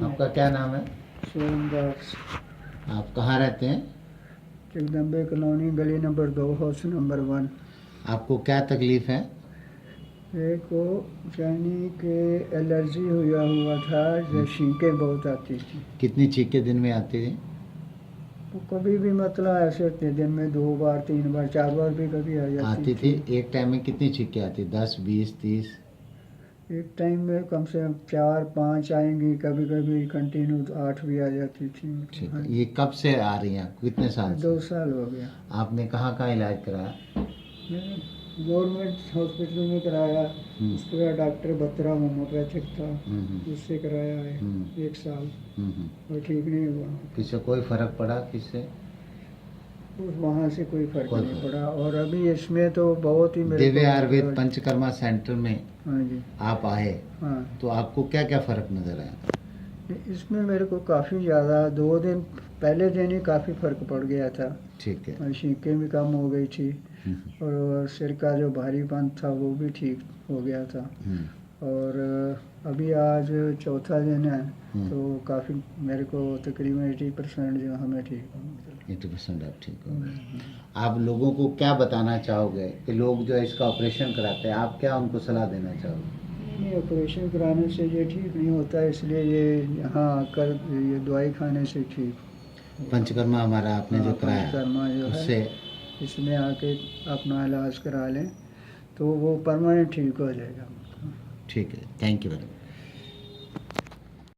आपका क्या नाम है? सोमदास। आप कहाँ रहते हैं? जगदम्बे कॉलोनी, गली नंबर 2, हाउस नंबर 1। आपको क्या तकलीफ़ है? मेरे को यानी कि एलर्जी हुआ था, जो छींकें बहुत आती थी। कितनी चीखें दिन में आती थी? तो कभी भी मतलब ऐसे थे, दिन में 2 बार 3 बार 4 बार भी कभी आ जाती आती थी। थी। एक टाइम में कितनी चीखें आती? 10, 20, 30? एक टाइम में कम से कम 4 5 आएंगी, कभी कभी कंटिन्यू 8 भी आ जाती थी। ठीक हाँ है। ये कब से आ रही हैं आपको? कितने साल जी, से? 2 साल हो गया। आपने कहाँ कहाँ इलाज कराया? मैंने गवर्नमेंट हॉस्पिटल में कराया। हम्म, उसके बाद डॉक्टर बत्रा होम्योपैथिक था, हम्म, उससे कराया है हम्म, 1 साल, हम्म। और ठीक नहीं हुआ। किससे कोई फ़र्क पड़ा? किससे? उस वहाँ से कोई फ़र्क कोई नहीं फर्क? पड़ा, और अभी इसमें तो बहुत ही मेरे दिव्य को आयुर्वेद मतलब। पंचकर्मा सेंटर में हाँ जी। आप आए हाँ, तो आपको क्या क्या फ़र्क नज़र आया? इसमें मेरे को काफ़ी ज़्यादा 2 दिन, पहले दिन ही काफ़ी फ़र्क पड़ गया था, ठीक है। और छींकें भी कम हो गई थी, हम्म, और सिर का जो भारीपन था वो भी ठीक हो गया था। हम्म, और अभी आज चौथा दिन है, हम्म। तो काफ़ी मेरे को तकरीबन 80% जो हमें ठीक हो मतलब। 80% आप ठीक हो गए। आप लोगों को क्या बताना चाहोगे कि लोग जो है इसका ऑपरेशन कराते हैं, आप क्या उनको सलाह देना चाहोगे? नहीं, ऑपरेशन कराने से ये ठीक नहीं होता है, इसलिए ये यहाँ आकर ये दवाई खाने से ठीक होगा। पंचकर्मा हमारा आपने हाँ, जो कराया पंचकर्मा जो है, उससे? इसमें आके अपना इलाज करा लें तो वो परमानेंट ठीक हो जाएगा। ठीक है। Thank you very much.